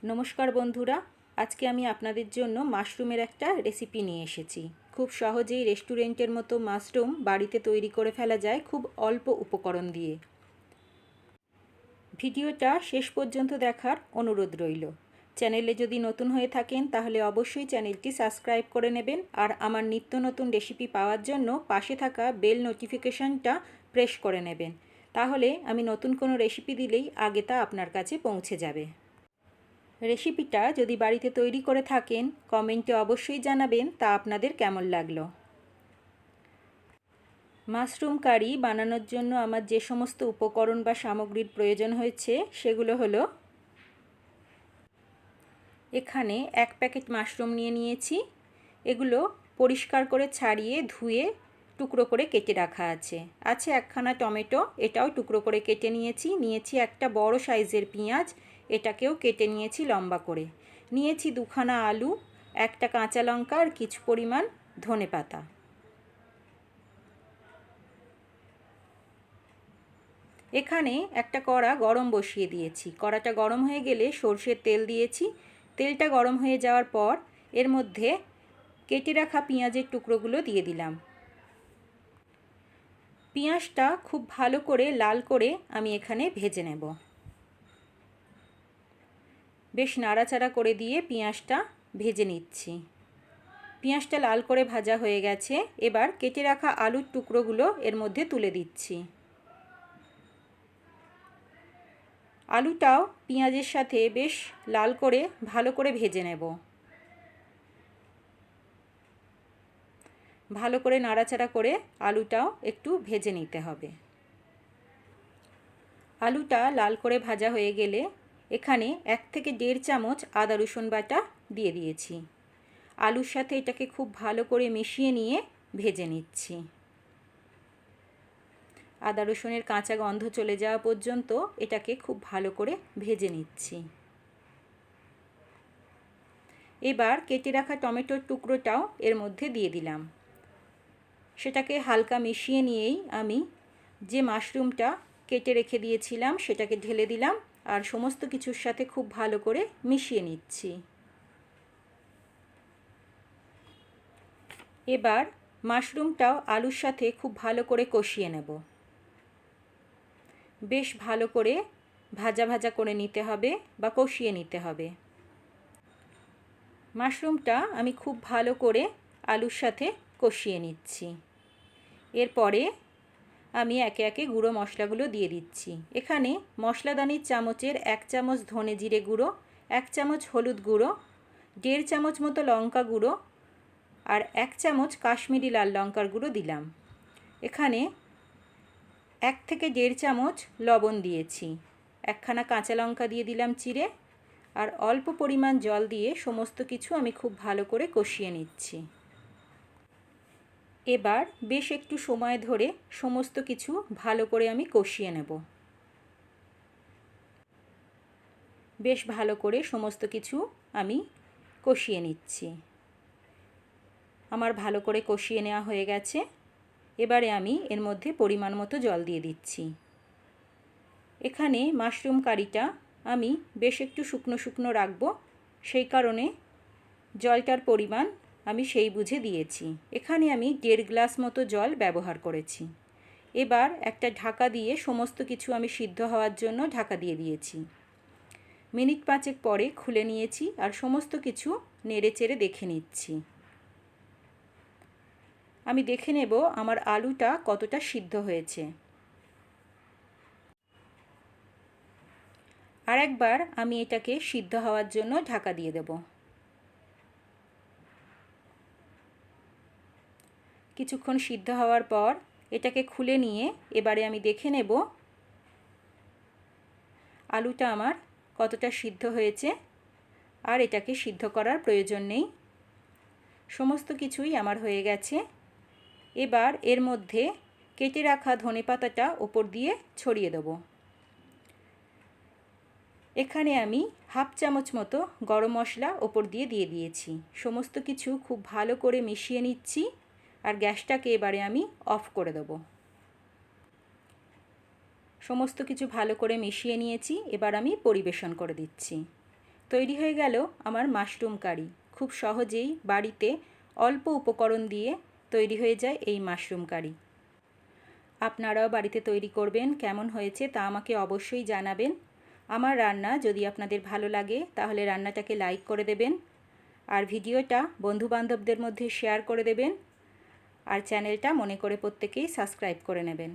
নমস্কার বন্ধুরা, আজকে আমি আপনাদের জন্য মাশরুমের একটা রেসিপি নিয়ে এসেছি। খুব সহজেই রেস্টুরেন্টের মতো মাশরুম বাড়িতে তৈরি করে ফেলা যায় খুব অল্প উপকরণ দিয়ে। ভিডিওটা শেষ পর্যন্ত দেখার অনুরোধ রইল। চ্যানেলে যদি নতুন হয়ে থাকেন তাহলে অবশ্যই চ্যানেলটি সাবস্ক্রাইব করে নেবেন, আর আমার নিত্য নতুন রেসিপি পাওয়ার জন্য পাশে থাকা বেল নোটিফিকেশনটা প্রেস করে নেবেন। তাহলে আমি নতুন কোনো রেসিপি দিলেই আগে তা আপনার কাছে পৌঁছে যাবে। রেসিপিটা যদি বাড়িতে তৈরি করে থাকেন কমেন্টে অবশ্যই জানাবেন তা আপনাদের কেমন লাগলো। মাশরুম কারি বানানোর জন্য আমার যে সমস্ত উপকরণ বা সামগ্রীর প্রয়োজন হয়েছে সেগুলো হলো, এখানে 1 প্যাকেট মাশরুম নিয়ে নিয়েছি। এগুলো পরিষ্কার করে ছাড়িয়ে ধুয়ে টুকরো করে কেটে রাখা আছে। একখানা টমেটো, এটাও টুকরো করে কেটে নিয়েছি একটা বড় সাইজের পেঁয়াজ, এটাকেও কেটে নিয়েছি লম্বা করে। নিয়েছি 2খানা আলু, একটা কাঁচা লঙ্কা আর কিছু পরিমাণ ধনেপাতা। এখানে একটা কড়া গরম বসিয়ে দিয়েছি। কড়াটা গরম হয়ে গেলে সরষের তেল দিয়েছি। তেলটা গরম হয়ে যাওয়ার পর এর মধ্যে কেটে রাখা পেঁয়াজের টুকরোগুলো দিয়ে দিলাম। পেঁয়াজটা খুব ভালো করে লাল করে আমি এখানে ভেজে নেব। বেশ নাড়াচাড়া করে দিয়ে পেঁয়াজটা ভেজে নিচ্ছি। পেঁয়াজটা লাল করে ভাজা হয়ে গেছে। এবার কেটে রাখা আলুর টুকরোগুলো এর মধ্যে তুলে দিচ্ছি। আলুটাও পেঁয়াজের সাথে বেশ লাল করে ভালো করে ভেজে নেব। ভালো করে নাড়াচাড়া করে আলুটাও একটু ভেজে নিতে হবে। আলুটা লাল করে ভাজা হয়ে গেলে এখানে 1 থেকে 1.5 চামচ আদা রসুন বাটা দিয়ে দিয়েছি। আলুর সাথে এটাকে খুব ভালো করে মিশিয়ে নিয়ে ভেজে নিচ্ছি। আদা রসুনের কাঁচা গন্ধ চলে যাওয়া পর্যন্ত এটাকে খুব ভালো করে ভেজে নিচ্ছি। এবার কেটে রাখা টমেটোর টুকরোটাও এর মধ্যে দিয়ে দিলাম। সেটাকে হালকা মিশিয়ে নিয়েই আমি যে মাশরুমটা কেটে রেখে দিয়েছিলাম সেটাকে ঢেলে দিলাম আর সমস্ত কিছুর সাথে খুব ভালো করে মিশিয়ে নিচ্ছি। এবার মাশরুমটাও আলুর সাথে খুব ভালো করে কষিয়ে নেব। বেশ ভালো করে ভাজা ভাজা করে নিতে হবে বা কষিয়ে নিতে হবে। মাশরুমটা আমি খুব ভালো করে আলুর সাথে কষিয়ে নিচ্ছি। এরপরে আমি একে একে গুঁড়ো মশলাগুলো দিয়ে দিচ্ছি। এখানে মশলাদানির চামচের 1 চামচ ধনে জিরে গুঁড়ো, 1 চামচ হলুদ গুঁড়ো, 1.5 চামচ মতো লঙ্কা গুঁড়ো আর 1 চামচ কাশ্মীরি লাল লঙ্কার গুঁড়ো দিলাম। এখানে 1 থেকে 1.5 চামচ লবণ দিয়েছি। একখানা কাঁচা লঙ্কা দিয়ে দিলাম চিড়ে, আর অল্প পরিমাণ জল দিয়ে সমস্ত কিছু আমি খুব ভালো করে কষিয়ে নিচ্ছি। এবার বেশ একটু সময় ধরে সমস্ত কিছু ভালো করে আমি কষিয়ে নেব। বেশ ভালো করে সমস্ত কিছু আমি কষিয়ে নিচ্ছি। আমার ভালো করে কষিয়ে নেওয়া হয়ে গেছে। এবারে আমি এর মধ্যে পরিমাণ মতো জল দিয়ে দিচ্ছি। এখানে মাশরুম কারিটা আমি বেশ একটু শুকনো শুকনো রাখবো, সেই কারণে জলটার পরিমাণ আমি সেই বুঝে দিয়েছি। এখানে আমি 1.5 গ্লাস মতো জল ব্যবহার করেছি। এবার একটা ঢাকা দিয়ে সমস্ত কিছু আমি সিদ্ধ হওয়ার জন্য ঢাকা দিয়ে দিয়েছি। মিনিট 5 পরে খুলে নিয়েছি আর সমস্ত কিছু নেড়েচেড়ে দেখে নিচ্ছি। আমি দেখে নেব আমার আলুটা কতটা সিদ্ধ হয়েছে। আর একবার আমি এটাকে সিদ্ধ হওয়ার জন্য ঢাকা দিয়ে দেব। কিছুক্ষণ সিদ্ধ হওয়ার পর এটাকে খুলে নিয়ে এবারে আমি দেখে নেব আলুটা আমার কতটা সিদ্ধ হয়েছে। আর এটাকে সিদ্ধ করার প্রয়োজন নেই, সমস্ত কিছুই আমার হয়ে গেছে। এবার এর মধ্যে কেটে রাখা ধনেপাতাটা ওপর দিয়ে ছড়িয়ে দেব। এখানে আমি 1/2 চামচ মতো গরম মশলা ওপর দিয়ে দিয়েছি। সমস্ত কিছু খুব ভালো করে মিশিয়ে নিচ্ছি আর গ্যাসটাকে এবারে আমি অফ করে দেব। সমস্ত কিছু ভালো করে মিশিয়ে নিয়েছি। এবার আমি পরিবেশন করে দিচ্ছি। তৈরি হয়ে গেল আমার মাশরুম কারি। খুব সহজেই বাড়িতে অল্প উপকরণ দিয়ে তৈরি হয়ে যায় এই মাশরুম কারি। আপনারাও বাড়িতে তৈরি করবেন, কেমন হয়েছে তা আমাকে অবশ্যই জানাবেন। আমার রান্না যদি আপনাদের ভালো লাগে তাহলে রান্নাটাকে লাইক করে দেবেন, আর ভিডিওটা বন্ধুবান্ধবদের মধ্যে শেয়ার করে দেবেন, আর চ্যানেলটা মনে করে প্রত্যেকেই সাবস্ক্রাইব করে নেবেন।